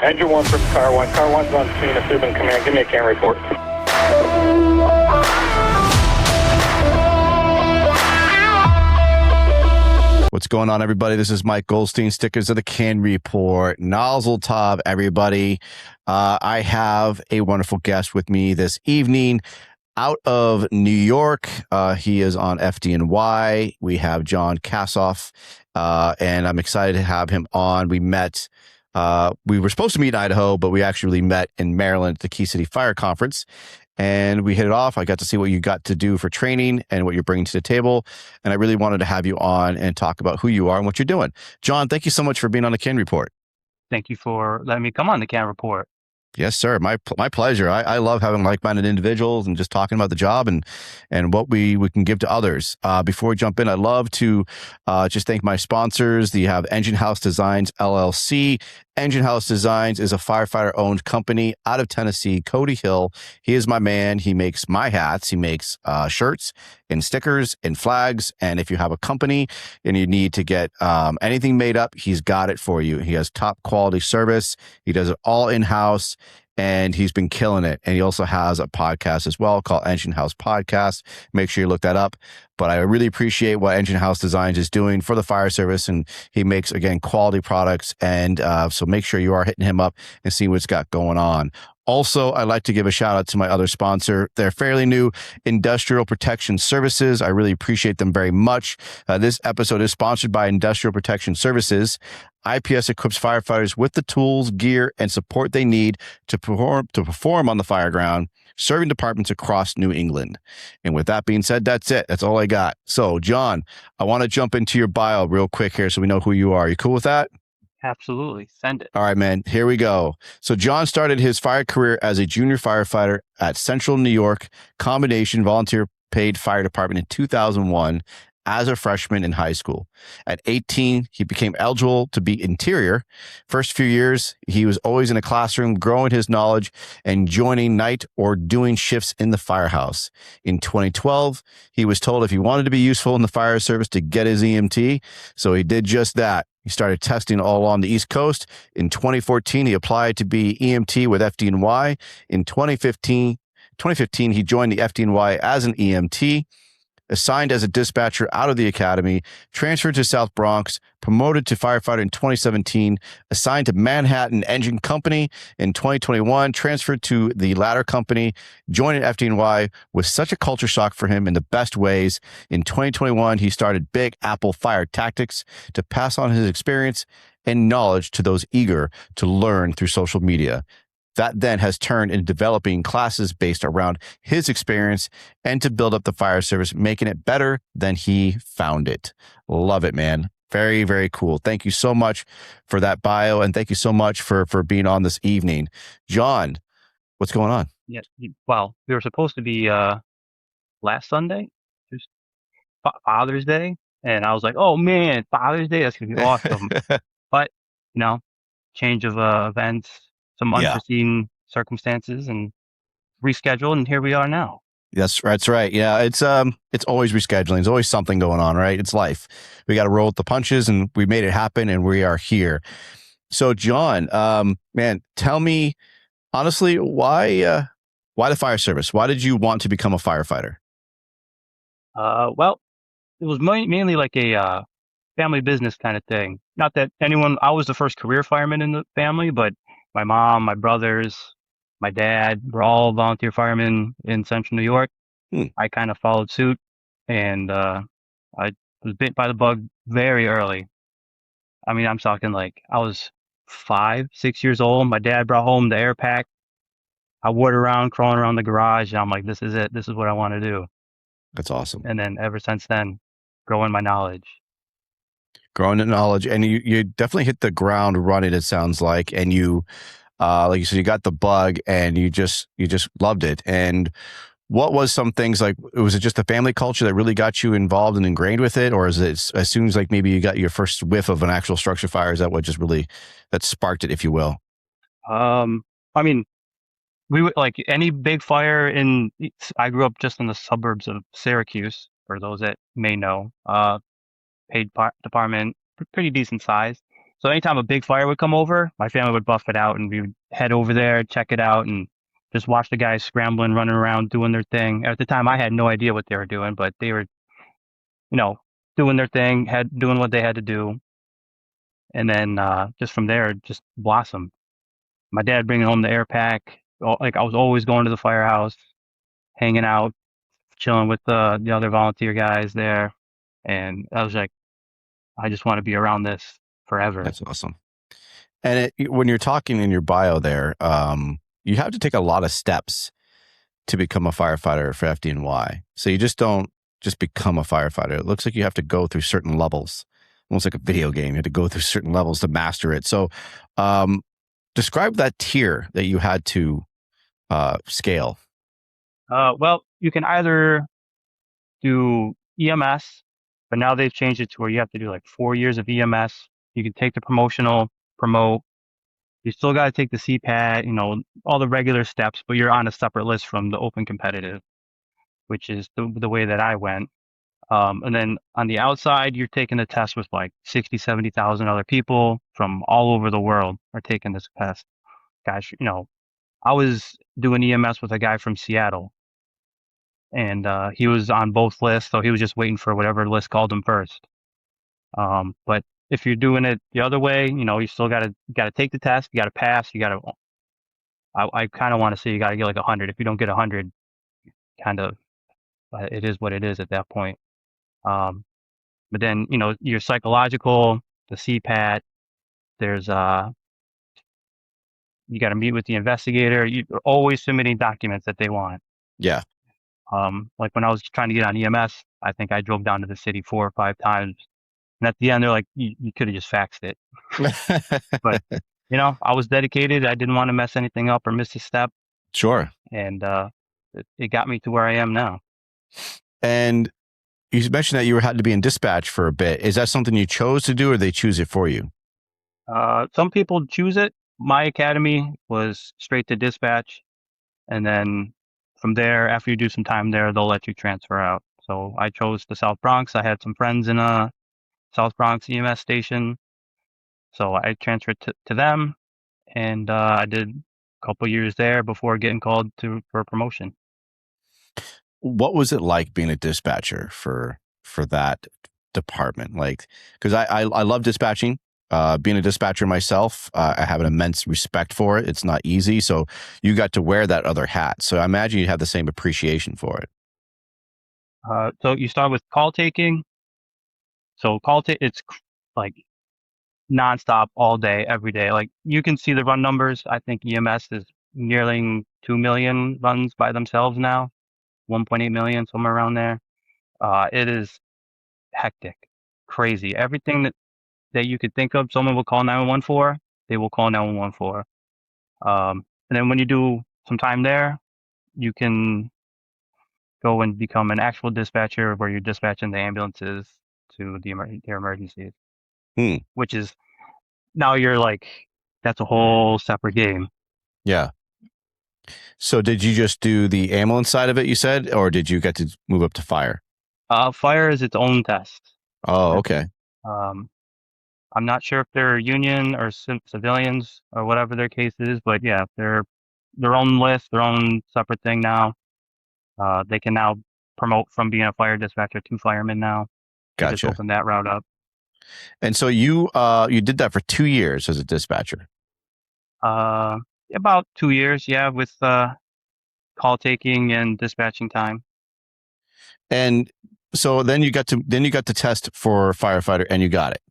Engine 1 from car 1. Car 1's on scene. If you've been command, give me a CAN report. What's going on, everybody? This is Mike Goldstein, Stickers of the C.A.N Report, Nozzle Top, everybody. I have a wonderful guest with me this evening out of New York. He is on FDNY. We have Jon Kasouf, and I'm excited to have him on. We met, we were supposed to meet in Idaho, but we actually met in Maryland at the Key City Fire Conference. And we hit it off. I got to see what you got to do for training and what you're bringing to the table. And I really wanted to have you on and talk about who you are and what you're doing. Jon, thank you so much for being on the C.A.N Report. Thank you for letting me come on the C.A.N Report. Yes, sir. My pleasure. I love having like-minded individuals and just talking about the job and what we can give to others. Before we jump in, I'd love to just thank my sponsors. You have Engine House Designs, LLC. Engine House Designs is a firefighter-owned company out of Tennessee, Cody Hill. He is my man. He makes my hats. He makes shirts and stickers and flags. And if you have a company and you need to get anything made up, he's got it for you. He has top quality service. He does it all in-house. And he's been killing it. And he also has a podcast as well called Engine House Podcast. Make sure you look that up. But I really appreciate what Engine House Designs is doing for the fire service. And he makes, again, quality products. And so make sure you are hitting him up and see what's got going on. Also, I'd like to give a shout out to my other sponsor. They're fairly new, Industrial Protection Services. I really appreciate them very much. This episode is sponsored by Industrial Protection Services. IPS equips firefighters with the tools, gear, and support they need to perform on the fireground, serving departments across New England. And with that being said, that's it. That's all I got. So, Jon, I want to jump into your bio real quick here so we know who you are. You cool with that? Absolutely. Send it. All right, man. Here we go. So Jon started his fire career as a junior firefighter at Central New York Combination Volunteer Paid Fire Department in 2001 as a freshman in high school. At 18, he became eligible to be interior. First few years, he was always in a classroom, growing his knowledge and joining night or doing shifts in the firehouse. In 2012, he was told if he wanted to be useful in the fire service to get his EMT. So he did just that. He started testing all along the East Coast. In 2014, he applied to be EMT with FDNY. In 2015, he joined the FDNY as an EMT, assigned as a dispatcher out of the academy, transferred to South Bronx, promoted to firefighter in 2017, assigned to Manhattan Engine Company in 2021, transferred to the latter company, joined FDNY with such a culture shock for him in the best ways. In 2021, he started Big Apple Fire Tactics to pass on his experience and knowledge to those eager to learn through social media. That then has turned into developing classes based around his experience and to build up the fire service, making it better than he found it. Love it, man. Very, very cool. Thank you so much for that bio. And thank you so much for being on this evening. Jon, what's going on? Yeah. Well, we were supposed to be last Sunday, just Father's Day. And I was like, oh, man, Father's Day, that's going to be awesome. But, change of events, some unforeseen circumstances, and rescheduled, and here we are now. That's right. Yeah, it's always rescheduling. There's always something going on, right? It's life. We got to roll with the punches, and we made it happen, and we are here. So, Jon, man, tell me honestly, why the fire service? Why did you want to become a firefighter? Well, it was mainly like a family business kind of thing. Not that I was the first career fireman in the family, but my mom, my brothers, my dad were all volunteer firemen in Central New York. I kind of followed suit, and I was bit by the bug very early. I mean, I'm talking like I was 5, 6 years old. My dad brought home the air pack. I wore it around, crawling around the garage, and I'm like, this is it. This is what I want to do. That's awesome. And then ever since then, growing my knowledge. And you definitely hit the ground running, it sounds like. And you, like you said, you got the bug and you just loved it. And what was some things like, was it just the family culture that really got you involved and ingrained with it? Or is it as soon as like maybe you got your first whiff of an actual structure fire, is that what just really, that sparked it, if you will? I mean, we would like any big fire I grew up just in the suburbs of Syracuse, for those that may know, paid department, pretty decent size. So anytime a big fire would come over, my family would buff it out and we would head over there, check it out, and just watch the guys scrambling, running around, doing their thing. At the time, I had no idea what they were doing, but they were, you know, doing their thing, doing what they had to do. And then just from there, it just blossomed. My dad bringing home the air pack. Like I was always going to the firehouse, hanging out, chilling with the other volunteer guys there. And I was like, I just want to be around this forever. That's awesome. And when you're talking in your bio there, you have to take a lot of steps to become a firefighter for FDNY. So you just don't just become a firefighter. It looks like you have to go through certain levels, almost like a video game. You have to go through certain levels to master it. So describe that tier that you had to scale. Well, you can either do EMS, but now they've changed it to where you have to do like 4 years of EMS. You can take the promote. You still got to take the CPAT, all the regular steps, but you're on a separate list from the open competitive, which is the way that I went. And then on the outside, you're taking the test with like 60, 70,000 other people from all over the world are taking this test. Gosh, I was doing EMS with a guy from Seattle, and he was on both lists, so he was just waiting for whatever list called him first. But if you're doing it the other way, you still gotta take the test, you gotta pass, I kind of want to say you gotta get like 100. If you don't get 100, kind of, it is what it is at that point. But then, your psychological, the CPAT, there's you got to meet with the investigator. You're always submitting documents that they want. Yeah. Like when I was trying to get on EMS, I think I drove down to the city 4 or 5 times. And at the end, they're like, you could have just faxed it. But, I was dedicated. I didn't want to mess anything up or miss a step. Sure. And it got me to where I am now. And you mentioned that you had to be in dispatch for a bit. Is that something you chose to do, or they choose it for you? Some people choose it. My academy was straight to dispatch. And then from there, after you do some time there, they'll let you transfer out. So I chose the South Bronx. I had some friends in a South Bronx EMS station. So I transferred to them, and I did a couple years there before getting called for promotion. What was it like being a dispatcher for that department? Like, because I love dispatching. Being a dispatcher myself, I have an immense respect for it. It's not easy. So you got to wear that other hat. So I imagine you have the same appreciation for it. So you start with call taking. So it's like nonstop all day, every day. Like you can see the run numbers. I think EMS is nearing 2 million runs by themselves now, 1.8 million, somewhere around there. It is hectic, crazy. Everything that you could think of, someone will call 911 for, they will call 911 for. And then when you do some time there, you can go and become an actual dispatcher where you're dispatching the ambulances to their emergencies, which is now you're like, that's a whole separate game. Yeah. So did you just do the ambulance side of it, you said, or did you get to move up to fire? Fire is its own test. Oh, okay. I'm not sure if they're union or civilians or whatever their case is, but yeah, they're their own list, their own separate thing now. They can now promote from being a fire dispatcher to fireman now. Gotcha. Just open that route up. And so you did that for 2 years as a dispatcher. About 2 years, yeah, with call taking and dispatching time. And so then you got to test for firefighter, and you got it.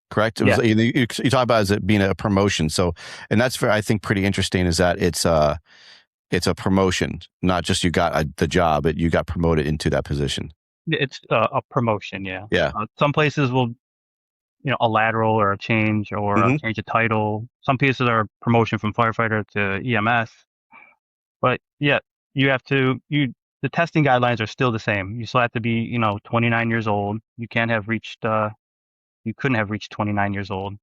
Correct? It was, you talk about as it being a promotion. So, and that's I think pretty interesting is that it's a promotion, not just you got the job, but you got promoted into that position. It's a promotion, yeah. Yeah. Some places will, a lateral or a change or a change of title. Some places are promotion from firefighter to EMS. But yeah, the testing guidelines are still the same. You still have to be, 29 years old. You couldn't have reached 29 years old.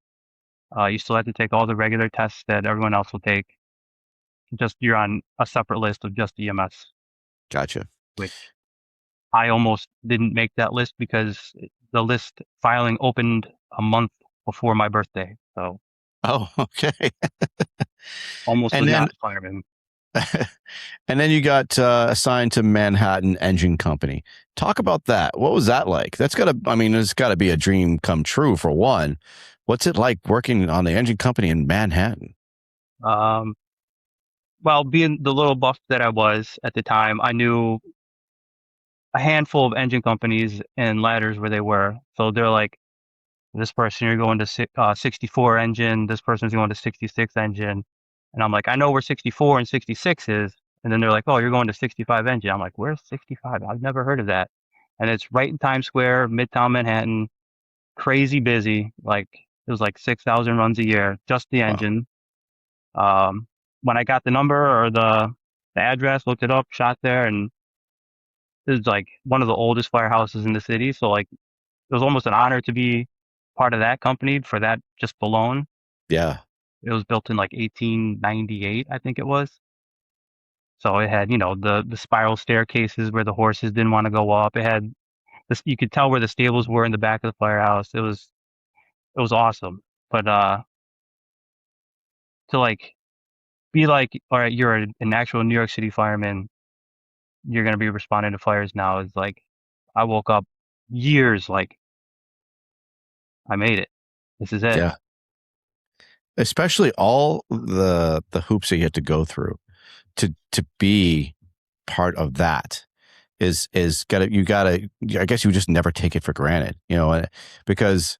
You still have to take all the regular tests that everyone else will take. Just you're on a separate list of just EMS. Gotcha. Which I almost didn't make that list because the list filing opened a month before my birthday. So Oh, okay. almost And was then not a fireman. and then you got assigned to Manhattan Engine Company. Talk about that. What was that like? That's gotta, I mean, it's gotta be a dream come true for one. What's it like working on the engine company in Manhattan? Um, well, being the little buff that I was at the time, I knew a handful of engine companies and ladders where they were. So they're like, this person, you're going to 64 engine. This person's going to 66 engine. And I'm like, I know where 64 and 66 is. And then they're like, oh, you're going to 65 engine. I'm like, where's 65? I've never heard of that. And it's right in Times Square, Midtown Manhattan, crazy busy. Like it was like 6,000 runs a year, just the Wow. engine. Um, when I got the number or the address, looked it up, shot there, and this is like one of the oldest firehouses in the city. So like it was almost an honor to be part of that company for that just alone. Yeah. It was built in like 1898, I think it was. So it had, the spiral staircases where the horses didn't want to go up. It had this, you could tell where the stables were in the back of the firehouse. It was awesome. But to like be like, all right, you're an actual New York City fireman, you're gonna be responding to fires now is like I woke up years like I made it. This is it. Yeah. Especially all the hoops that you have to go through to be part of that is gotta I guess you just never take it for granted, because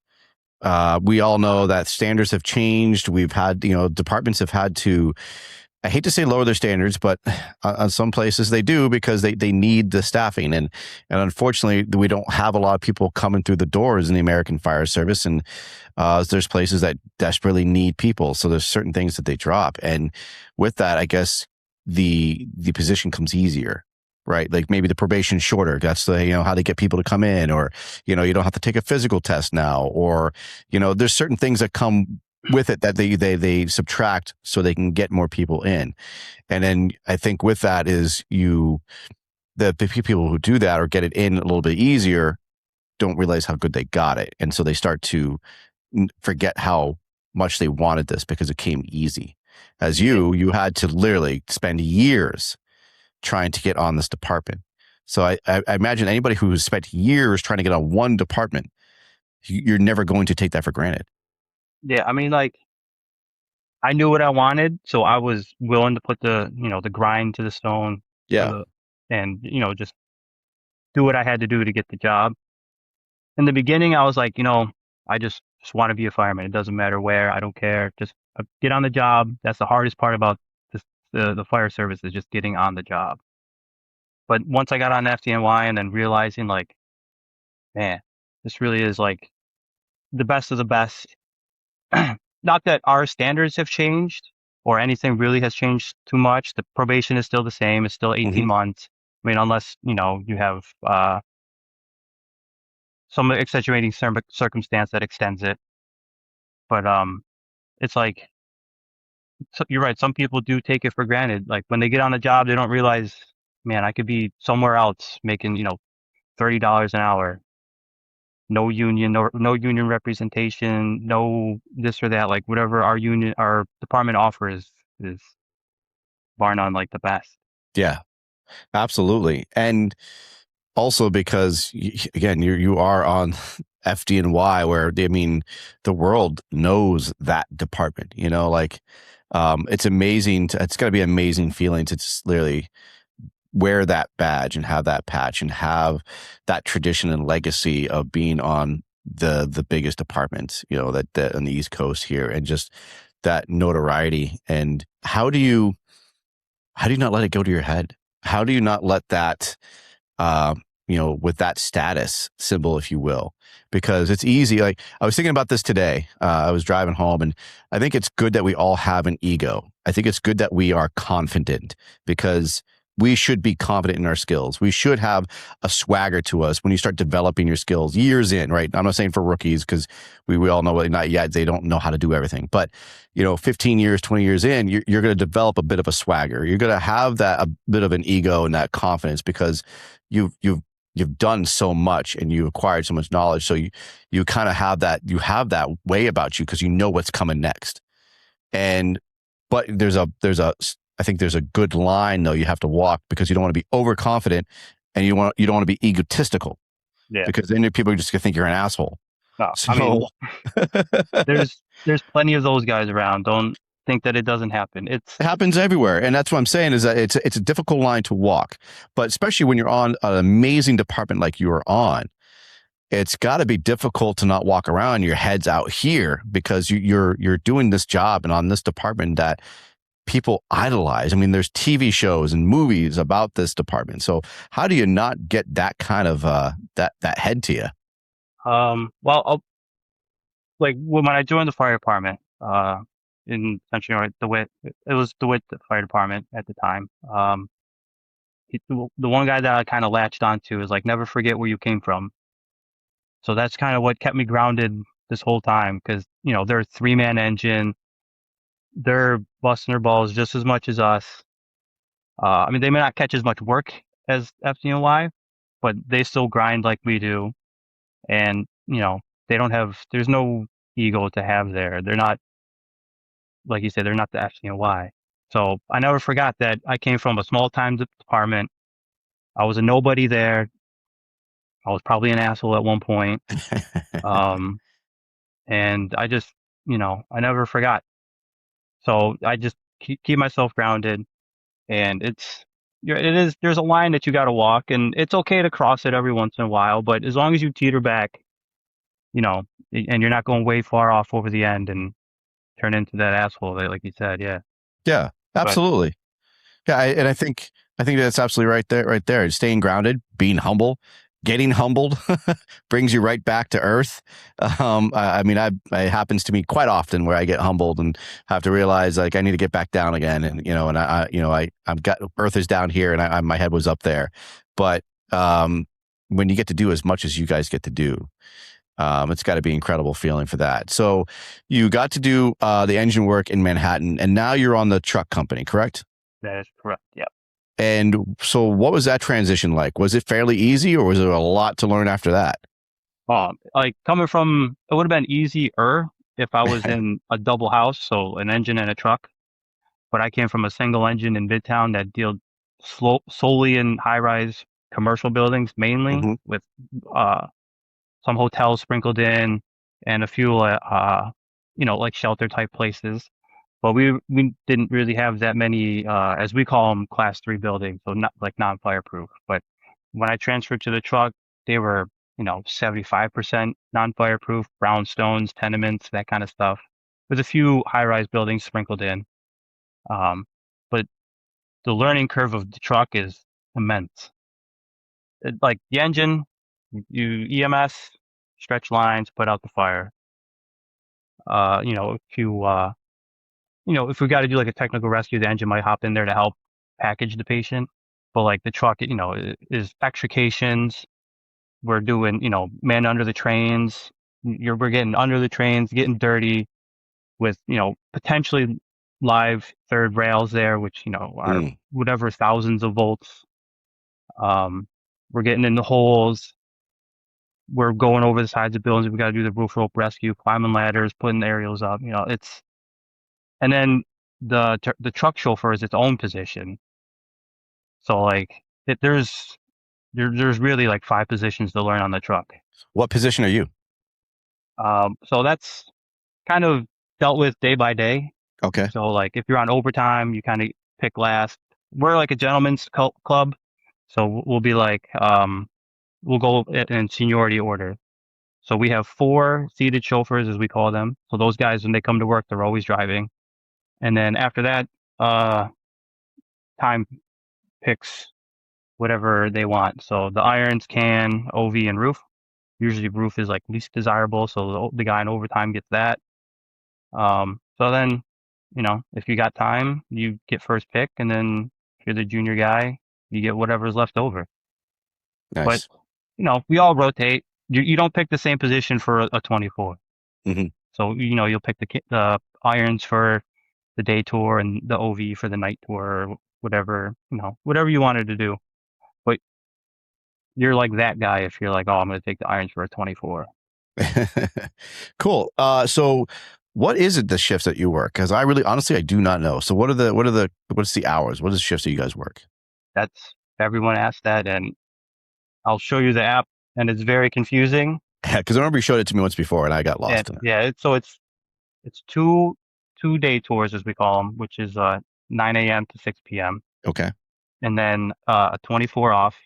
we all know that standards have changed. We've had, departments have had to, I hate to say lower their standards, but on some places they do because they need the staffing. And unfortunately, we don't have a lot of people coming through the doors in the American Fire Service. And there's places that desperately need people. So there's certain things that they drop. And with that, I guess the position comes easier. Right. Like maybe the probation shorter. That's how they get people to come in, or, you don't have to take a physical test now, or, there's certain things that come with it that they subtract so they can get more people in. And then I think with that is the people who do that or get it in a little bit easier don't realize how good they got it. And so they start to forget how much they wanted this because it came easy. As you had to literally spend years trying to get on this department. So I imagine anybody who has spent years trying to get on one department, you're never going to take that for granted. Yeah, I mean, like I knew what I wanted, so I was willing to put the grind to the stone for Yeah. the, and just do what I had to do to get the job. In the beginning, I was like, I just want to be a fireman. It doesn't matter where. I don't care. Just get on the job. That's the hardest part about this, the fire service is just getting on the job. But once I got on FDNY and then realizing like, man, this really is like the best of the best. Not that our standards have changed or anything really has changed too much. The probation is still the same. It's still 18 Mhm. months. I mean, unless, you have some extenuating circumstance that extends it. But it's like, you're right. Some people do take it for granted. Like when they get on the job, they don't realize, man, I could be somewhere else making, $30 an hour. No union, no union representation, no this or that. Like whatever our department offers is bar none like the best. Yeah, absolutely. And also because again, you are on FDNY where the world knows that department, like, it's amazing. It's gotta be an amazing feeling to just literally wear that badge and have that patch and have that tradition and legacy of being on the biggest department, that on the East Coast here, and just that notoriety. And how do you not let it go to your head? How do you not let that, uh, with that status symbol, if you will, because it's easy. Like I was thinking about this today. I was driving home, and I think it's good that we all have an ego. I think it's good that we are confident, because we should be confident in our skills. We should have a swagger to us when you start developing your skills years in, right? I'm not saying for rookies, because we all know not yet, they don't know how to do everything. But, 15 years, 20 years in, you're going to develop a bit of a swagger. You're going to have that, a bit of an ego and that confidence, because you've you've done so much and you acquired so much knowledge. So you kind of have that way about you because you know what's coming next. But I think there's a good line though you have to walk because you don't want to be overconfident and you don't want to be egotistical. Yeah. Because then people are just gonna think you're an asshole. No, So I mean, there's plenty of those guys around. Don't think that it doesn't happen. It's it happens everywhere, and that's what I'm saying is that it's a difficult line to walk, but especially when you're on an amazing department like you are on, it's got to be difficult to not walk around. Your head's out here because you're doing this job and on this department that people idolize. I mean, there's TV shows and movies about this department. So how do you not get that kind of that head to you? well, like when I joined the fire department, in Central New York, it was DeWitt Fire Department at the time. The one guy that I kind of latched onto is like, never forget where you came from. So that's kind of what kept me grounded this whole time because, they're a 3-man engine. They're busting their balls just as much as us. I mean, they may not catch as much work as FDNY, but they still grind like we do. And, there's no ego to have there. They're not, like you said, they're not the FDNY. So I never forgot that I came from a small time department. I was a nobody there. I was probably an asshole at one point. And I just, I never forgot. So I just keep myself grounded, and there's a line that you got to walk, and it's okay to cross it every once in a while, but as long as you teeter back, and you're not going way far off over the end and turn into that asshole, like you said, yeah. Yeah, absolutely. And I think that's absolutely right there. Staying grounded, being humble, getting humbled brings you right back to earth. I mean, it happens to me quite often where I get humbled and have to realize like I need to get back down again. And I've got earth is down here and my head was up there. But when you get to do as much as you guys get to do, it's got to be an incredible feeling for that. So you got to do the engine work in Manhattan, and now you're on the truck company, correct? That is correct. Yeah. And so what was that transition like? Was it fairly easy or was there a lot to learn after that? Like coming from, it would have been easier if I was in a double house, so an engine and a truck. But I came from a single engine in Midtown that dealt solely in high-rise commercial buildings, mainly with some hotels sprinkled in and a few, like shelter type places. But we didn't really have that many, as we call them, class 3 buildings, so not like non-fireproof. But when I transferred to the truck, they were, 75% non-fireproof, brownstones, tenements, that kind of stuff. With a few high-rise buildings sprinkled in. But the learning curve of the truck is immense. Like the engine, you EMS, stretch lines, put out the fire. If we got to do like a technical rescue, the engine might hop in there to help package the patient. But like the truck, is extrications. We're doing, man under the trains. We're getting under the trains, getting dirty with, potentially live third rails there, which, are whatever thousands of volts. We're getting in the holes. We're going over the sides of buildings. We got to do the roof rope rescue, climbing ladders, putting aerials up. And then the truck chauffeur is its own position. So like there's really like 5 positions to learn on the truck. What position are you? So that's kind of dealt with day by day. Okay. So like if you're on overtime, you kind of pick last. We're like a gentleman's club. So we'll be like, we'll go in seniority order. So we have 4 seated chauffeurs, as we call them. So those guys, when they come to work, they're always driving. And then after that, time picks whatever they want. So the irons, C.A.N, OV, and roof. Usually roof is like least desirable, so the guy in overtime gets that. So then, if you got time, you get first pick, and then if you're the junior guy, you get whatever's left over. Nice. But, we all rotate. You don't pick the same position for a 24. So, you'll pick the irons for the day tour and the OV for the night tour or whatever, whatever you wanted to do. But you're like that guy if you're like, oh, I'm going to take the irons for a 24. Cool. So what is it, the shifts that you work? Because I really, honestly, I do not know. So what's the hours? What is the shifts that you guys work? That's everyone asks that, and I'll show you the app, and it's very confusing. Because I remember you showed it to me once before and I got And lost in it. yeah, it's two day tours as we call them, which is 9 a.m. to 6 p.m. Okay. and then a 24 off,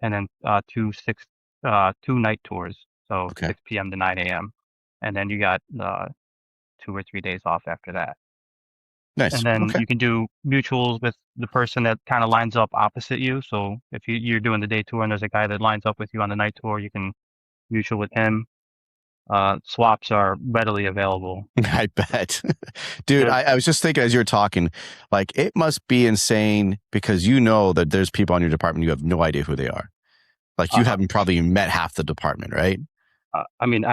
and then two night tours, so Okay. 6 p.m. to 9 a.m. and then you got 2 or 3 days off after that. Nice. And then Okay. you can do mutuals with the person that kind of lines up opposite you. So if you're doing the day tour and there's a guy that lines up with you on the night tour, you can mutual with him. Swaps are readily available. I bet. Dude, There's, I was just thinking as you were talking, like it must be insane because you know that there's people in your department, you have no idea who they are. Like you uh, haven't probably met half the department, right? I mean,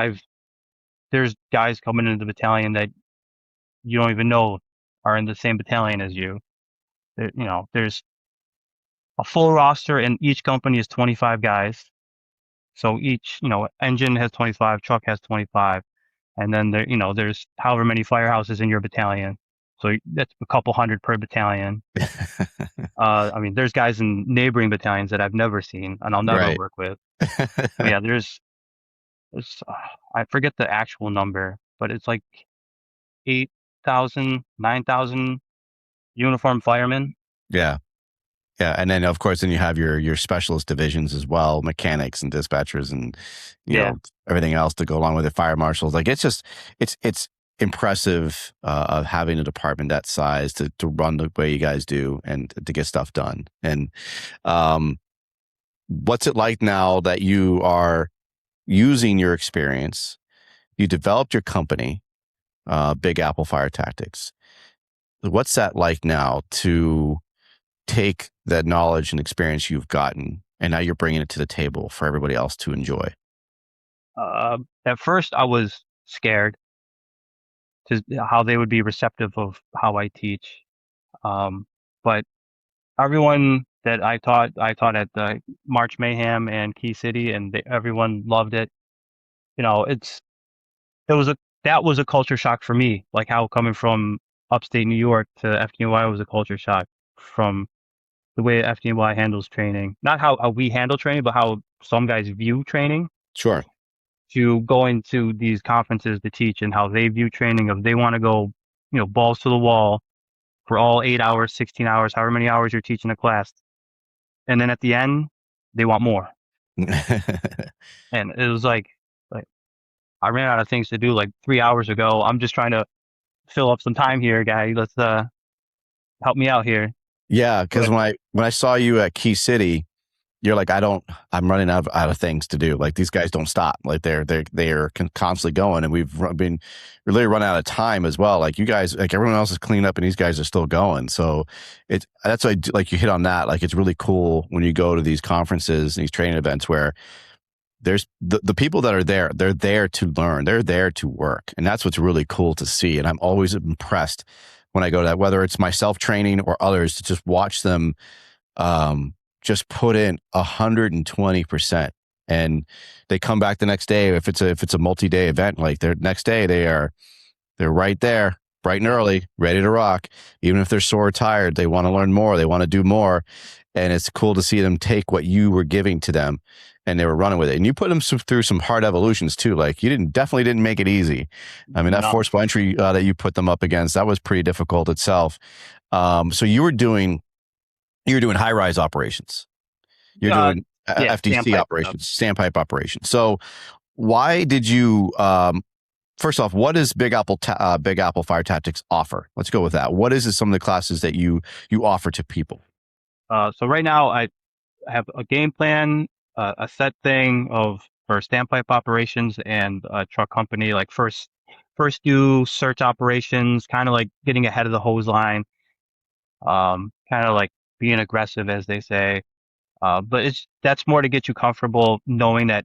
there's guys coming into the battalion that you don't even know are in the same battalion as you. There's a full roster, and each company is 25 guys. So each, engine has 25, truck has 25. And then there's however many firehouses in your battalion. So that's a couple hundred per battalion. I mean, there's guys in neighboring battalions that I've never seen and I'll never Right. work with. But yeah, I forget the actual number, but it's like 8,000, 9,000 uniformed firemen. Yeah. Yeah. And then of course, then you have your specialist divisions as well, mechanics and dispatchers and, Yeah. everything else to go along with it, fire marshals. Like it's impressive of having a department that size to run the way you guys do and to get stuff done. And what's it like now that you are using your experience? You developed your company, Big Apple Fire Tactics. What's that like now to take that knowledge and experience you've gotten and now you're bringing it to the table for everybody else to enjoy? At first I was scared to how they would be receptive of how I teach. But everyone that I taught at the March Mayhem and Key City, and everyone loved it. You know, it was a that was a culture shock for me, like how coming from upstate New York to FDNY was a culture shock from the way FDNY handles training. Not how we handle training, but how some guys view training. Sure. To going to these conferences to teach and how they view training, if they want to go, balls to the wall for all 8 hours, 16 hours, however many hours you're teaching a class. And then at the end, they want more. And it was like I ran out of things to do like 3 hours ago. I'm just trying to fill up some time here, guy. Let's help me out here. Yeah, because But when I saw you at Key City, you're like, I'm running out of things to do. Like these guys don't stop. Like they're constantly going, and we've been really running out of time as well. Like you guys, like everyone else is cleaning up, and these guys are still going. So that's why like you hit on that. Like it's really cool when you go to these conferences and these training events where there's the people that are there. They're there to learn. They're there to work, and that's what's really cool to see. And I'm always impressed when I go to that, whether it's myself training or others, to just watch them. Just put in 120%, and they come back the next day. If it's a multi-day event, like their next day, they're right there, bright and early, ready to rock. Even if they're sore or tired, they want to learn more. They want to do more. And it's cool to see them take what you were giving to them and they were running with it. And you put them through some hard evolutions too. Like you definitely didn't make it easy. I mean, that no, forcible entry that you put them up against, that was pretty difficult itself. So you were doing high rise operations. You're doing yeah, FDC standpipe stuff. operations, standpipe operations. So why did you, first off, what does Big Apple Fire Tactics offer? Let's go with that. What is some of the classes that you offer to people? So right now I have a game plan, a set thing for standpipe operations and a truck company. Like first do search operations, kind of like getting ahead of the hose line, kind of like being aggressive, as they say. But that's more to get you comfortable knowing that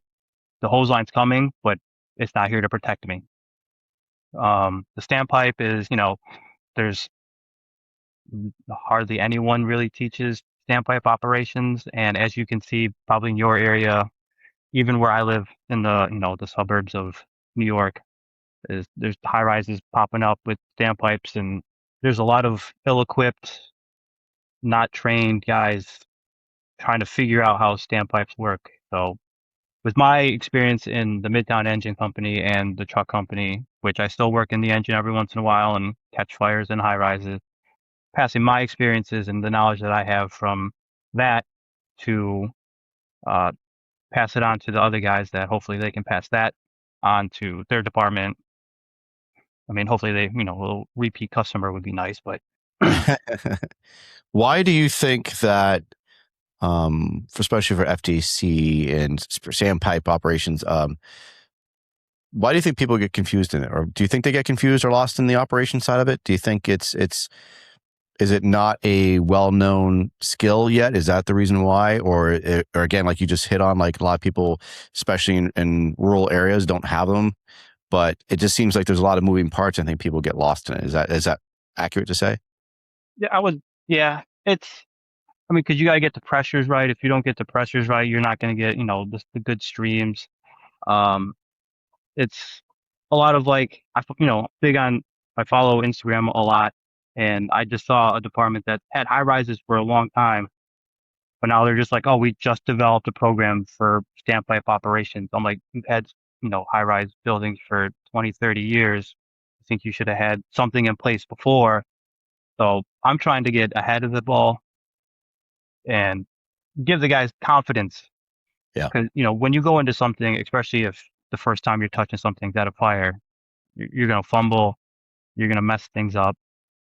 the hose line's coming, but it's not here to protect me. The standpipe is, there's hardly anyone really teaches standpipe operations. And as you can see, probably in your area, even where I live in the, the suburbs of New York, there's high rises popping up with standpipes, and there's a lot of ill-equipped, not trained guys trying to figure out how standpipes work. So with my experience in the Midtown Engine Company and the truck company, which I still work in the engine every once in a while and catch fires in high rises, passing my experiences and the knowledge that I have from that to uh, pass it on to the other guys that hopefully they can pass that on to their department. I mean, hopefully they, a little repeat customer would be nice, but Why do you think that, especially for FTC and sandpipe operations, why do you think people get confused in it? Or do you think they get confused or lost in the operation side of it? Do you think is it not a well-known skill yet? Is that the reason why? Or again, like you just hit on, like a lot of people, especially in rural areas, don't have them, but it just seems like there's a lot of moving parts. I think people get lost in it. Is that accurate to say? yeah, I mean, cause you gotta get the pressures right. If you don't get the pressures right, you're not gonna get, the good streams. Um, it's a lot of like, big on, I follow Instagram a lot, and I just saw a department that had high rises for a long time, but now they're just like, oh, we just developed a program for standpipe operations. I'm like, you've had, high rise buildings for 20, 30 years. I think you should have had something in place before. So I'm trying to get ahead of the ball and give the guys confidence. Yeah. Because, when you go into something, especially if the first time you're touching something at a fire, you're going to fumble, you're going to mess things up.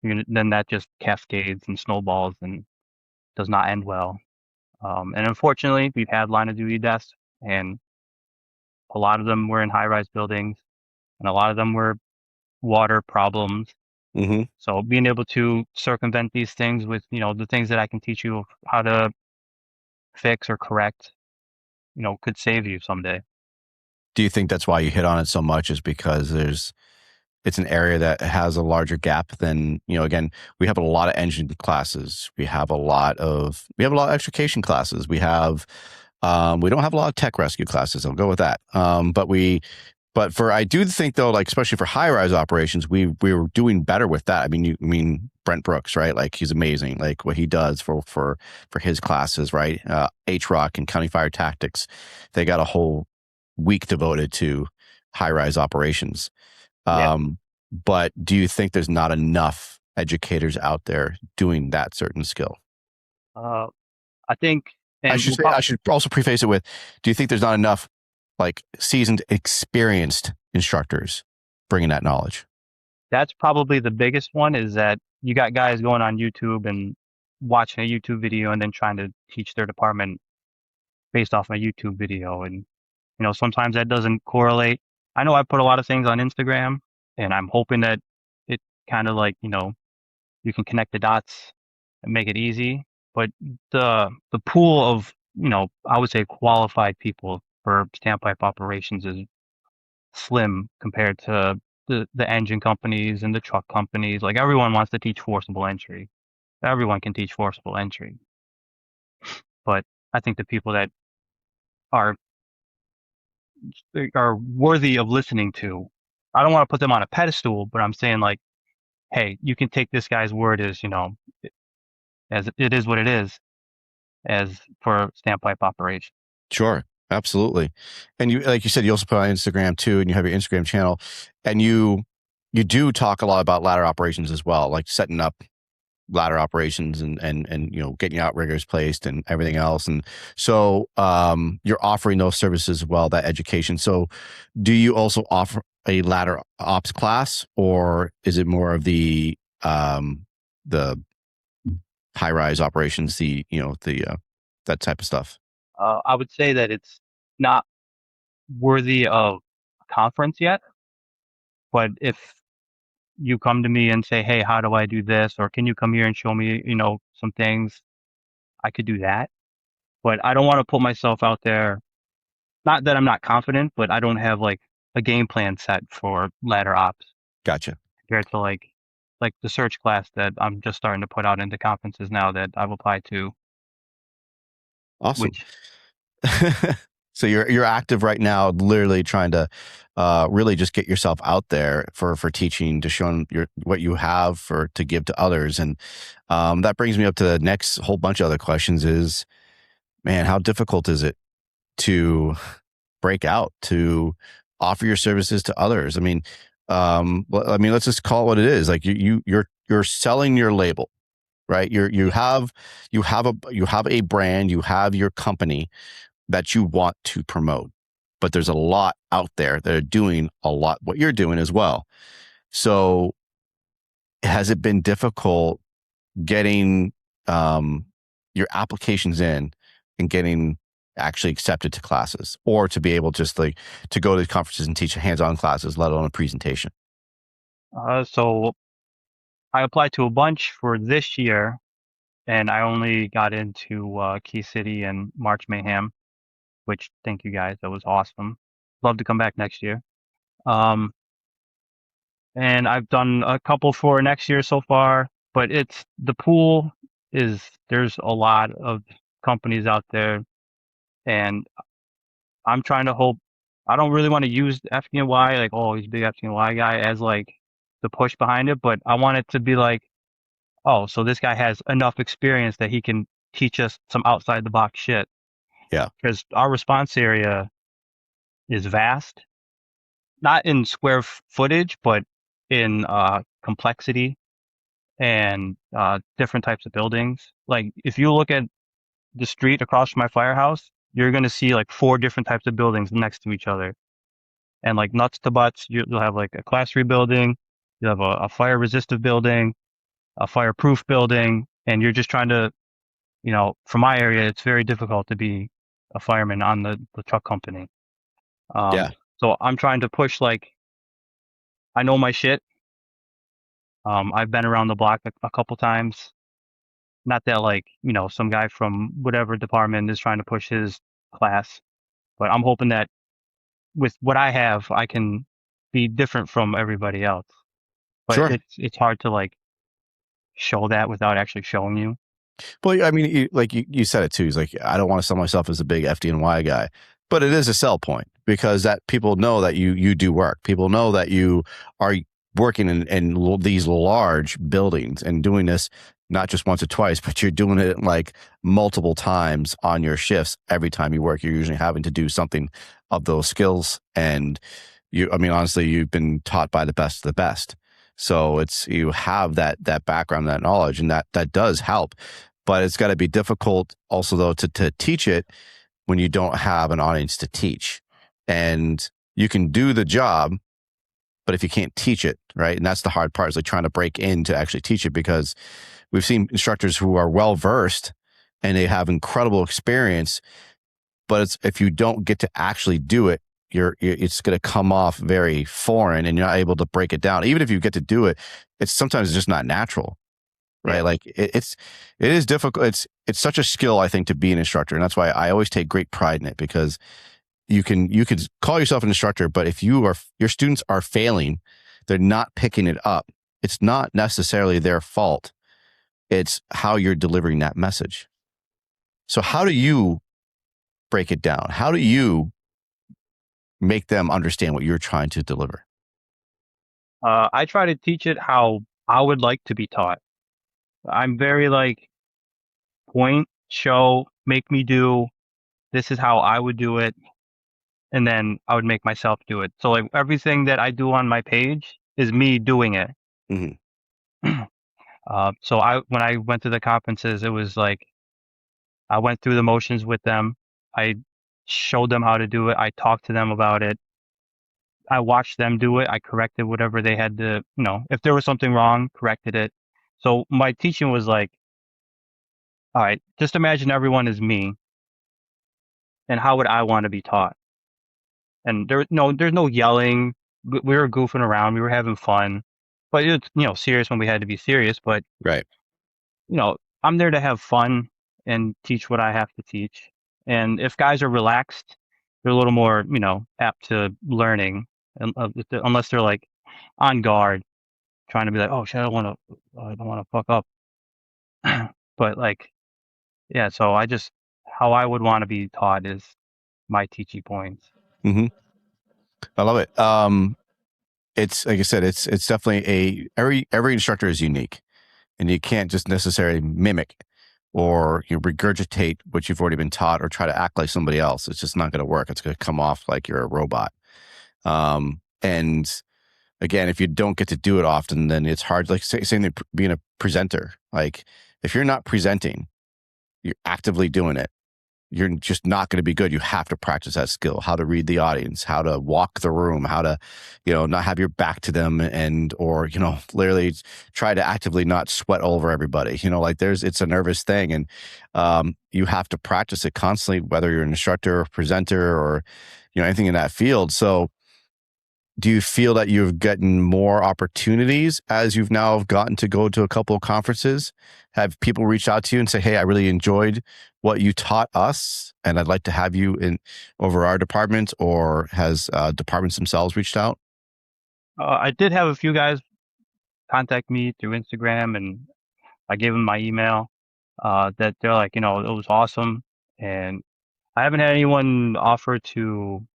Then that just cascades and snowballs and does not end well. And unfortunately, we've had line of duty deaths, and a lot of them were in high rise buildings, and a lot of them were water problems. Mm-hmm. So being able to circumvent these things with, the things that I can teach you how to fix or correct, could save you someday. Do you think that's why you hit on it so much, is because it's an area that has a larger gap than, again, we have a lot of engine classes. We have a lot of extrication classes. We don't have a lot of tech rescue classes. I'll go with that. I do think though, like, especially for high rise operations, we were doing better with that. I mean, Brent Brooks, right? Like, he's amazing. Like what he does for his classes, right? HROC and County Fire Tactics, they got a whole week devoted to high rise operations. Yeah. But do you think there's not enough educators out there doing that certain skill? I think, I should also preface it with, do you think there's not enough like seasoned, experienced instructors bringing that knowledge? That's probably the biggest one, is that you got guys going on YouTube and watching a YouTube video and then trying to teach their department based off a YouTube video. And, sometimes that doesn't correlate. I know I put a lot of things on Instagram, and I'm hoping that it kind of like, you can connect the dots and make it easy. But the pool of, I would say qualified people for standpipe operations is slim compared to the engine companies and the truck companies. Like, everyone wants to teach forcible entry. Everyone can teach forcible entry. But I think the people that are worthy of listening to, I don't want to put them on a pedestal, but I'm saying, like, hey, you can take this guy's word as, as it is what it is, as for standpipe operation. Sure. Absolutely. And you, like you said, you also put on Instagram too, and you have your Instagram channel, and you do talk a lot about ladder operations as well, like setting up ladder operations and getting outriggers placed and everything else. And so you're offering those services as well, that education. So do you also offer a ladder ops class, or is it more of the high rise operations, that type of stuff? I would say that it's not worthy of a conference yet, but if you come to me and say, hey, how do I do this? Or can you come here and show me, some things? I could do that. But I don't want to put myself out there. Not that I'm not confident, but I don't have like a game plan set for ladder ops. Gotcha. Compared to like the search class that I'm just starting to put out into conferences now that I've applied to. Awesome. which So you're active right now, literally trying to really just get yourself out there for teaching, to show what you have to give to others. And that brings me up to the next whole bunch of other questions is, man, how difficult is it to break out, to offer your services to others? I mean, let's just call it what it is. Like you're selling your label, right? You have a brand, you have your company that you want to promote, but there's a lot out there that are doing a lot what you're doing as well. So has it been difficult getting your applications in and getting actually accepted to classes, or to be able just like to go to the conferences and teach hands-on classes, let alone a presentation? so I applied to a bunch for this year, and I only got into Key City and March Mayhem, which thank you guys, that was awesome. Love to come back next year. Um, and I've done a couple for next year so far, but the pool there's a lot of companies out there, and I'm trying to hope. I don't really want to use FDNY, like, oh, he's a big FDNY guy, as like the push behind it, but I want it to be like, oh, so this guy has enough experience that he can teach us some outside the box shit. Yeah. Because our response area is vast, not in square footage, but in complexity and different types of buildings. Like if you look at the street across from my firehouse, you're going to see like 4 different types of buildings next to each other. And like nuts to butts, you'll have like a class 3 building, you have a fire resistive building, a fireproof building, and you're just trying to, for my area, it's very difficult to be a fireman on the truck company. Yeah. So I'm trying to push, like, I know my shit. I've been around the block a couple times. Not that like, some guy from whatever department is trying to push his class, but I'm hoping that with what I have, I can be different from everybody else. But Sure. it's hard to like show that without actually showing you. Well, I mean, you said it too. He's like, I don't want to sell myself as a big FDNY guy, but it is a sell point, because that people know that you do work. People know that you are working in these large buildings and doing this not just once or twice, but you're doing it like multiple times on your shifts. Every time you work, you're usually having to do something of those skills. And I mean, honestly, you've been taught by the best of the best. So you have that background, that knowledge, and that does help. But it's got to be difficult also, though, to teach it when you don't have an audience to teach. And you can do the job, but if you can't teach it, right? And that's the hard part, is like trying to break in to actually teach it, because we've seen instructors who are well versed and they have incredible experience, but if you don't get to actually do it, it's going to come off very foreign, and you're not able to break it down. Even if you get to do it, it's sometimes just not natural, right? Yeah. Like it is difficult. It's such a skill, I think, to be an instructor, and that's why I always take great pride in it, because you could call yourself an instructor, but if your students are failing, they're not picking it up, it's not necessarily their fault. It's how you're delivering that message. So how do you break it down? How do you make them understand what you're trying to deliver? I try to teach it how I would like to be taught. I'm very like, point, show, make me do. This is how I would do it, and then I would make myself do it. So like everything that I do on my page is me doing it. Mhm. So when I went to the conferences, it was like I went through the motions with them. I showed them how to do it. I talked to them about it. I watched them do it. I corrected whatever they had to, if there was something wrong, corrected it. So my teaching was like, all right, just imagine everyone is me, and how would I want to be taught? And there's no yelling. We were goofing around. We were having fun, but it's, serious when we had to be serious. But, Right. I'm there to have fun and teach what I have to teach. And if guys are relaxed, they're a little more, apt to learning, unless they're like on guard, trying to be like, oh shit, I don't want to fuck up. But like, yeah, so I just how I would want to be taught is my teaching points. Hmm. I love it. It's like I said, it's definitely every instructor is unique, and you can't just necessarily mimic or regurgitate what you've already been taught or try to act like somebody else. It's just not going to work. It's going to come off like you're a robot. And again, if you don't get to do it often, then it's hard. Like saying being a presenter. Like if you're not presenting, you're actively doing it, you're just not going to be good. You have to practice that skill, how to read the audience, how to walk the room, how to, not have your back to them or, literally try to actively not sweat over everybody. Like it's a nervous thing. And you have to practice it constantly, whether you're an instructor or presenter or, anything in that field. So do you feel that you've gotten more opportunities as you've now gotten to go to a couple of conferences? Have people reached out to you and say, hey, I really enjoyed what you taught us and I'd like to have you in over our department, or has departments themselves reached out? I did have a few guys contact me through Instagram, and I gave them my email, that they're like, it was awesome. And I haven't had anyone offer to,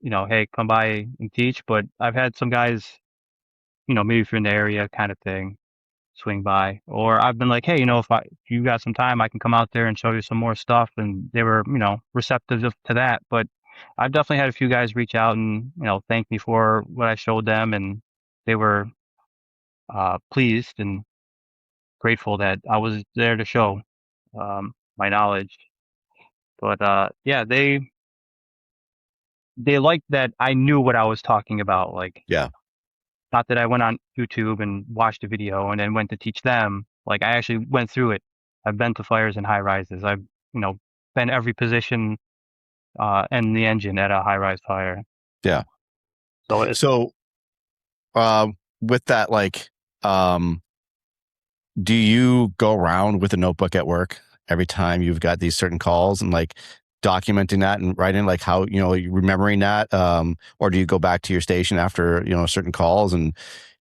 hey, come by and teach, but I've had some guys, maybe if you're in the area kind of thing, swing by. Or I've been like, hey, if you got some time, I can come out there and show you some more stuff. And they were, receptive to that. But I've definitely had a few guys reach out and, thank me for what I showed them. And they were pleased and grateful that I was there to show my knowledge. But yeah, they liked that I knew what I was talking about. Like, Yeah. not that I went on YouTube and watched a video and then went to teach them. Like, I actually went through it. I've been to fires and high rises. I've, been every position in the engine at a high rise fire. Yeah. So it's, So with that, like, do you go around with a notebook at work every time you've got these certain calls and like documenting that and writing like how, remembering that? Or do you go back to your station after, certain calls and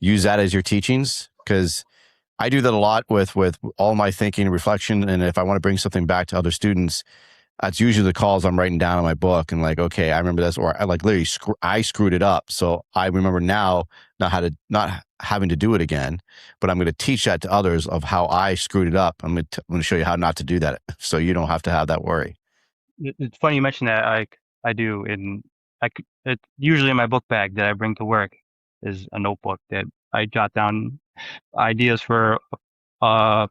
use that as your teachings? Because I do that a lot with all my thinking and reflection. And if I want to bring something back to other students, that's usually the calls I'm writing down in my book and like, okay, I remember this, or I like literally I screwed it up. So I remember now not having to do it again, but I'm going to teach that to others of how I screwed it up. I'm going to show you how not to do that. So you don't have to have that worry. it's funny you mentioned that. I do. And it's usually in my book bag that I bring to work is a notebook that I jot down ideas for uh,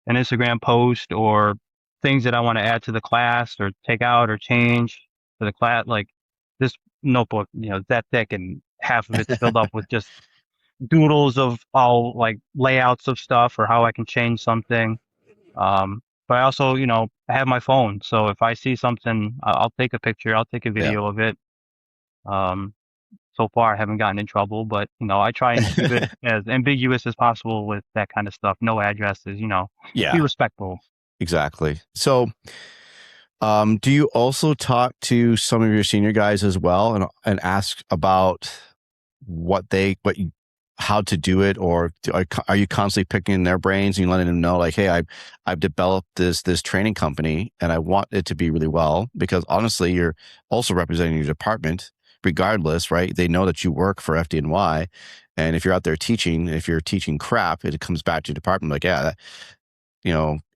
an Instagram post or things that I want to add to the class or take out or change for the class. Like this notebook, it's that thick and half of it's filled up with just doodles of all like layouts of stuff or how I can change something. But I also, I have my phone. So if I see something, I'll take a picture, I'll take a video of it. So far I haven't gotten in trouble, but I try and keep it as ambiguous as possible with that kind of stuff. No addresses, Yeah, be respectful. exactly. So, do you also talk to some of your senior guys as well and ask about how to do it, or are you constantly picking their brains and letting them know like, hey, I've developed this training company and I want it to be really well, because honestly, you're also representing your department regardless, right? They know that you work for FDNY, and if you're out there teaching, if you're teaching crap, it comes back to your department like, yeah,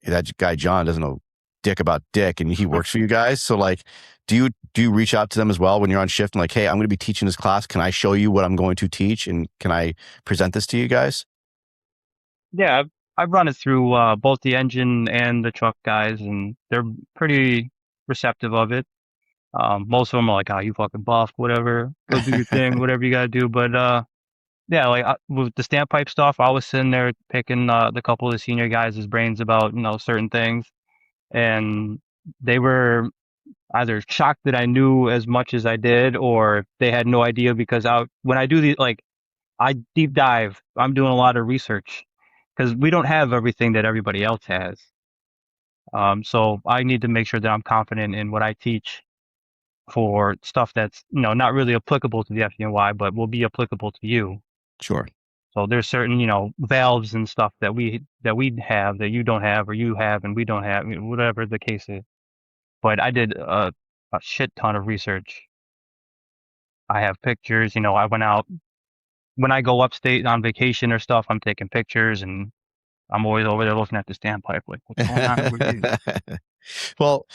that guy Jon doesn't know dick about dick and he works for you guys. So like, do you reach out to them as well when you're on shift and like, hey, I'm going to be teaching this class. Can I show you what I'm going to teach? And can I present this to you guys? Yeah, I've run it through both the engine and the truck guys, and they're pretty receptive of it. Most of them are like, "Oh, you fucking buff, whatever. Go do your thing, whatever you gotta do." But yeah, like with the standpipe stuff, I was sitting there picking the couple of the senior guys' brains about certain things, and they were either shocked that I knew as much as I did, or they had no idea because when I do the I deep dive. I'm doing a lot of research because we don't have everything that everybody else has. So I need to make sure that I'm confident in what I teach for stuff that's not really applicable to the FDNY, but will be applicable to you. Sure. So there's certain valves and stuff that we have that you don't have or you have and we don't have, whatever the case is. but I did a shit ton of research. I have pictures. I went out when I go upstate on vacation or stuff. I'm taking pictures, and I'm always over there looking at the standpipe, like, what's going on over here? Well,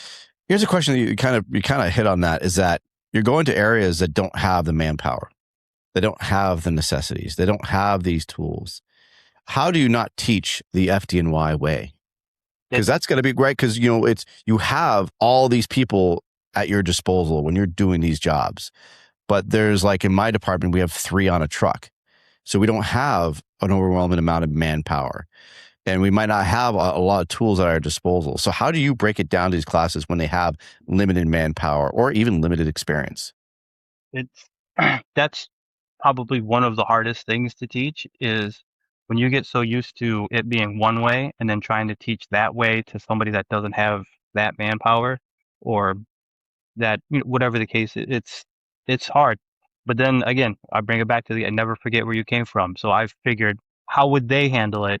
here's a question that you kind of hit on that, is that you're going to areas that don't have the manpower. They don't have the necessities. They don't have these tools. How do you not teach the FDNY way? Because that's going to be great, because you have all these people at your disposal when you're doing these jobs. But there's, like in my department, we have 3 on a truck. So we don't have an overwhelming amount of manpower. And we might not have a lot of tools at our disposal. So how do you break it down to these classes when they have limited manpower or even limited experience? It's that's probably one of the hardest things to teach, is when you get so used to it being one way and then trying to teach that way to somebody that doesn't have that manpower, or that, whatever the case, it's hard. But then again, I bring it back to I never forget where you came from. So I've figured, how would they handle it,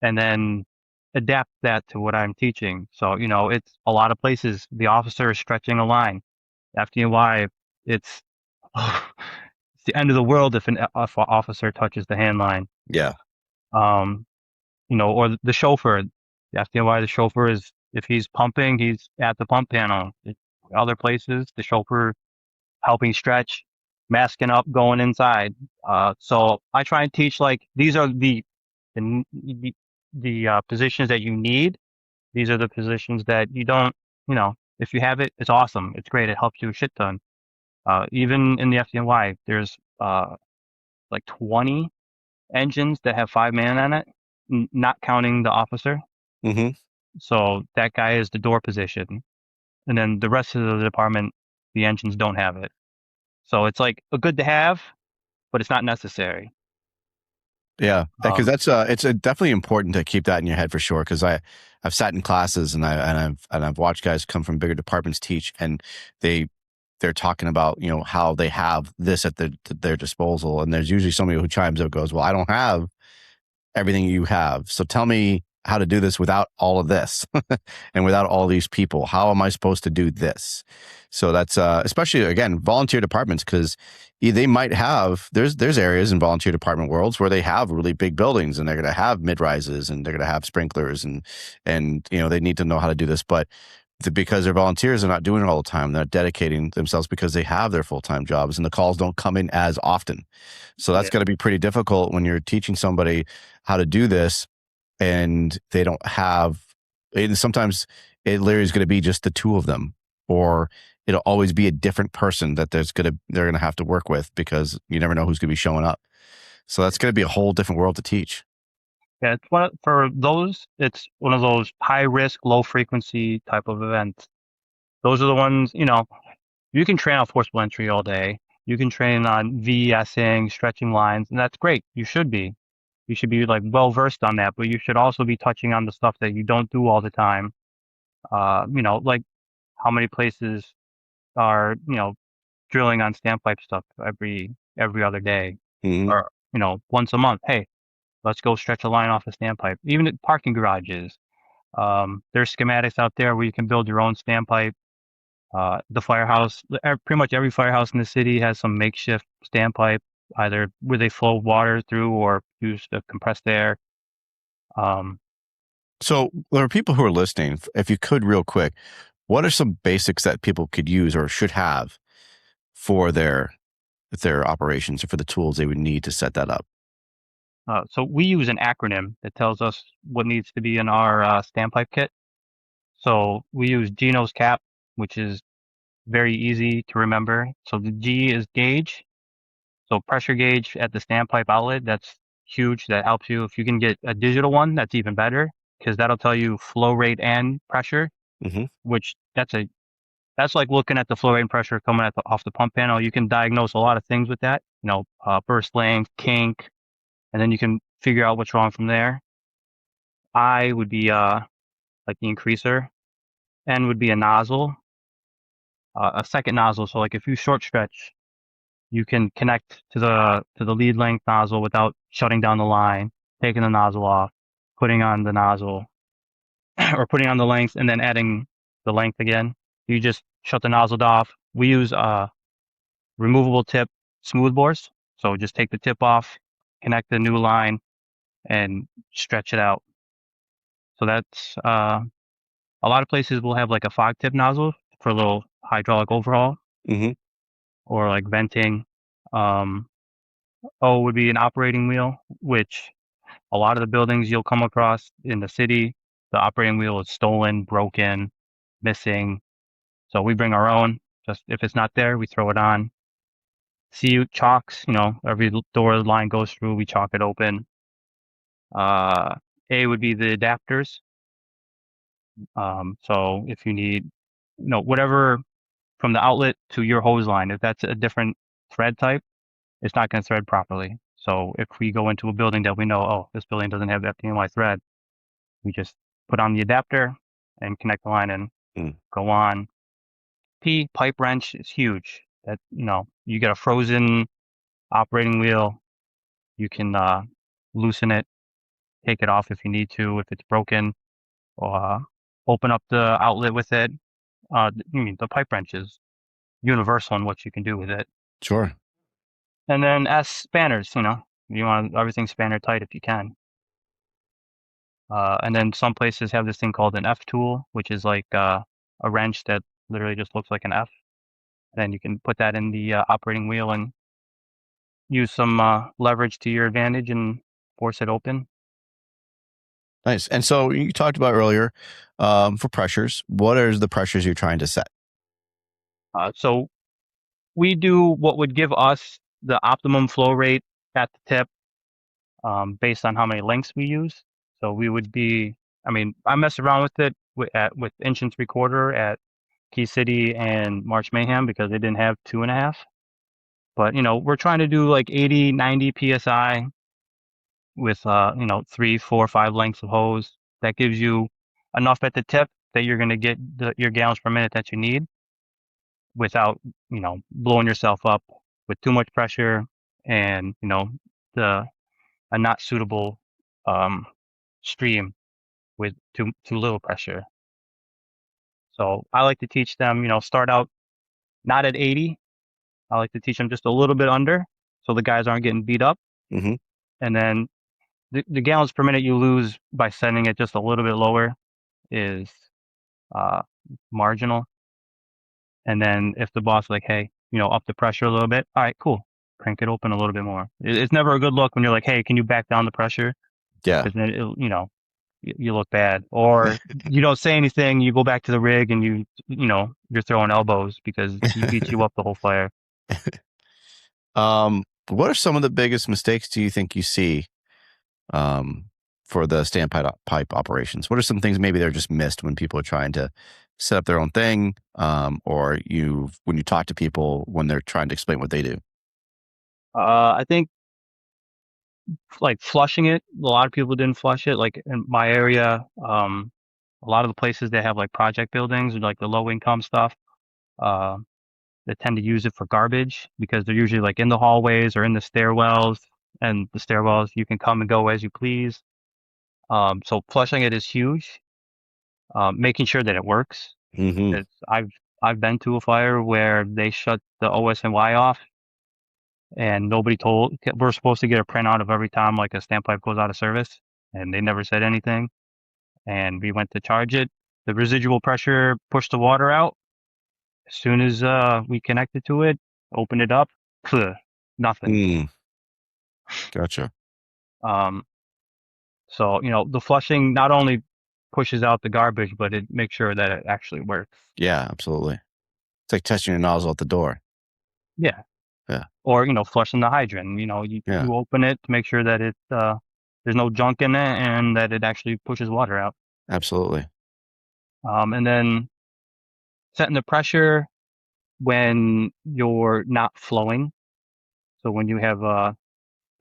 and then adapt that to what I'm teaching. So, it's a lot of places the officer is stretching a line. FDNY, it's it's the end of the world if an officer touches the hand line. Yeah. Or the chauffeur. The FDNY, the chauffeur is, if he's pumping, he's at the pump panel. Other places, the chauffeur helping stretch, masking up, going inside. So I try and teach, like, these are the positions that you need. These are the positions that you don't. If you have it, it's awesome. It's great. It helps you a shit ton. Even in the FDNY, there's like 20 engines that have 5 man on it, not counting the officer. Mm-hmm. So that guy is the door position, and then the rest of the department, the engines don't have it. So it's like a good to have, but it's not necessary. Yeah, because that's it's definitely important to keep that in your head for sure. Because I've sat in classes and I've watched guys come from bigger departments teach, and they're talking about how they have this at their disposal, and there's usually somebody who chimes up and goes, "Well, I don't have everything you have, so tell me how to do this without all of this and without all these people. How am I supposed to do this?" So that's especially, again, volunteer departments, because they might have, there's areas in volunteer department worlds where they have really big buildings and they're going to have mid-rises and they're going to have sprinklers and they need to know how to do this, but because they're volunteers, they're not doing it all the time. They're dedicating themselves because they have their full-time jobs and the calls don't come in as often. So that's going to be pretty difficult when you're teaching somebody how to do this and they don't have, and sometimes it literally is going to be just the 2 of them, or it'll always be a different person that they're going to have to work with, because you never know who's going to be showing up. So that's going to be a whole different world to teach. Yeah, for those, it's one of those high risk, low frequency type of events. Those are the ones, you can train on forcible entry all day. You can train on VSing, stretching lines, and that's great. You should be. You should be, like, well versed on that, but you should also be touching on the stuff that you don't do all the time. Like how many places are, drilling on standpipe stuff every other day, Mm-hmm. or, once a month. Hey, let's go stretch a line off a standpipe. Even at parking garages, there's schematics out there where you can build your own standpipe. The firehouse, pretty much every firehouse in the city has some makeshift standpipe, either where they flow water through or use the compressed air. So there are people who are listening. If you could, real quick, what are some basics that people could use or should have for their operations, or for the tools they would need to set that up? So we use an acronym that tells us what needs to be in our standpipe kit. So we use Geno's CAP, which is very easy to remember. So the G is gauge. So pressure gauge at the standpipe outlet, that's huge. That helps you. If you can get a digital one, that's even better, because that'll tell you flow rate and pressure, Mm-hmm. which that's like looking at the flow rate and pressure coming off the pump panel. You can diagnose a lot of things with that, burst length, kink, and then you can figure out what's wrong from there. I would be like the increaser. N would be a nozzle, a second nozzle. So like if you short stretch, you can connect to the lead length nozzle without shutting down the line, taking the nozzle off, putting on the nozzle, or putting on the length and then adding the length again. You just shut the nozzle off. We use removable tip smooth bores. So just take the tip off, connect the new line, and stretch it out. So that's a lot of places will have like a fog tip nozzle for a little hydraulic overhaul Mm-hmm. or like venting. O would be an operating wheel, which a lot of the buildings you'll come across in the city, the operating wheel is stolen, broken, missing. So we bring our own. Just if it's not there, we throw it on. C chalks, every door the line goes through, we chalk it open. A would be the adapters. So if you need, whatever from the outlet to your hose line, if that's a different thread type, it's not going to thread properly. So if we go into a building that we know, oh, this building doesn't have FDNY thread, we just put on the adapter and connect the line and go on. P, pipe wrench is huge. That, you get a frozen operating wheel, you can loosen it, take it off if you need to, if it's broken, or open up the outlet with it. The pipe wrench is universal in what you can do with it. Sure. And then S, spanners, you want everything spanner tight if you can. And then some places have this thing called an F tool, which is like a wrench that literally just looks like an F. And then you can put that in the operating wheel and use some leverage to your advantage and force it open. Nice. And so you talked about earlier for pressures. What are the pressures you're trying to set? So we do what would give us the optimum flow rate at the tip based on how many links we use. So we would be, I messed around with it with inch and 3/4 at Key City and March Mayhem because they didn't have 2.5. But, we're trying to do like 80, 90 PSI with, 3, 4, 5 lengths of hose. That gives you enough at the tip that you're going to get your gallons per minute that you need without, blowing yourself up with too much pressure and, a not suitable stream with too little pressure. So I like to teach them, start out not at 80. I like to teach them just a little bit under so the guys aren't getting beat up. Mm-hmm. And then the gallons per minute you lose by setting it just a little bit lower is marginal. And then if the boss is like, hey, up the pressure a little bit, all right, cool. Crank it open a little bit more. It's never a good look when you're like, hey, can you back down the pressure? Yeah. Because then, you look bad. Or you don't say anything, you go back to the rig and you're throwing elbows because he beats you up the whole fire. What are some of the biggest mistakes do you think you see for the standpipe operations? What are some things maybe they're just missed when people are trying to set up their own thing, or when you talk to people when they're trying to explain what they do? I think like flushing it, a lot of people didn't flush it. Like in my area, a lot of the places that have like project buildings or like the low income stuff, they tend to use it for garbage because they're usually like in the hallways or in the stairwells, and the stairwells you can come and go as you please. So flushing it is huge. Making sure that it works. Mm-hmm. I've been to a fire where they shut the OSNY off and nobody told. We're supposed to get a printout of every time like a standpipe goes out of service, and they never said anything. And we went to charge it. The residual pressure pushed the water out. As soon as we connected to it, opened it up, nothing. Gotcha. So the flushing not only pushes out the garbage, but it makes sure that it actually works. Yeah, absolutely. It's like testing your nozzle at the door. Yeah. Yeah. Or flushing the hydrant. You open it to make sure that it there's no junk in it and that it actually pushes water out. Absolutely. And then setting the pressure when you're not flowing. So when you have the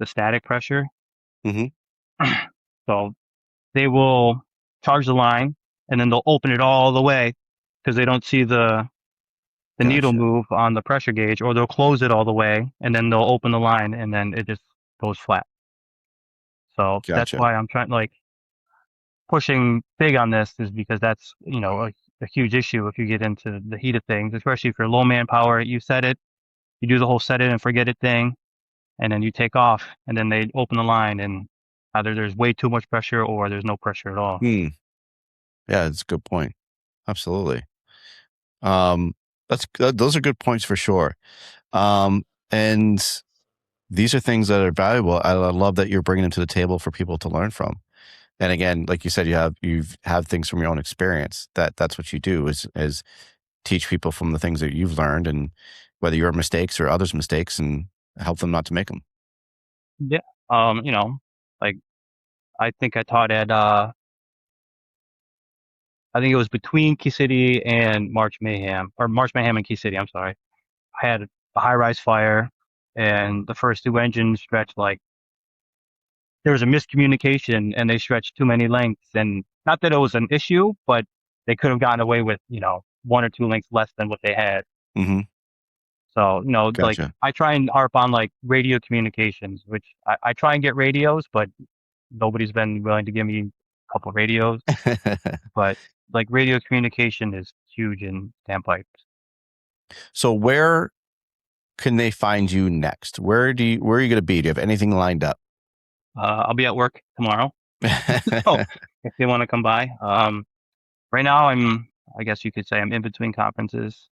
static pressure. Mm-hmm. So they will charge the line and then they'll open it all the way because they don't see the needle move on the pressure gauge, or they'll close it all the way and then they'll open the line and then it just goes flat. So that's why I'm trying pushing big on this, is because that's, a a huge issue if you get into the heat of things, especially if you're low manpower. You set it, you do the whole set it and forget it thing, and then you take off, and then they open the line, and either there's way too much pressure or there's no pressure at all. Yeah, that's a good point. Absolutely. Those are good points for sure. And these are things that are valuable. I love that you're bringing them to the table for people to learn from. And again, like you said, you have things from your own experience. That's what you do is teach people from the things that you've learned, and whether your mistakes or others' mistakes, and help them not to make them. Yeah. Like I think I taught at I think it was between Key City and March Mayhem, or March Mayhem and Key City. I'm sorry. I had a high-rise fire, and the first two engines stretched like there was a miscommunication, and they stretched too many lengths. And not that it was an issue, but they could have gotten away with one or two lengths less than what they had. Mm-hmm. So like Gotcha. I try and harp on like radio communications, which I try and get radios, but nobody's been willing to give me a couple of radios. But like radio communication is huge in standpipes. So where can they find you next? Where are you going to be? Do you have anything lined up? I'll be at work tomorrow. So if they want to come by. Right now I guess you could say I'm in between conferences.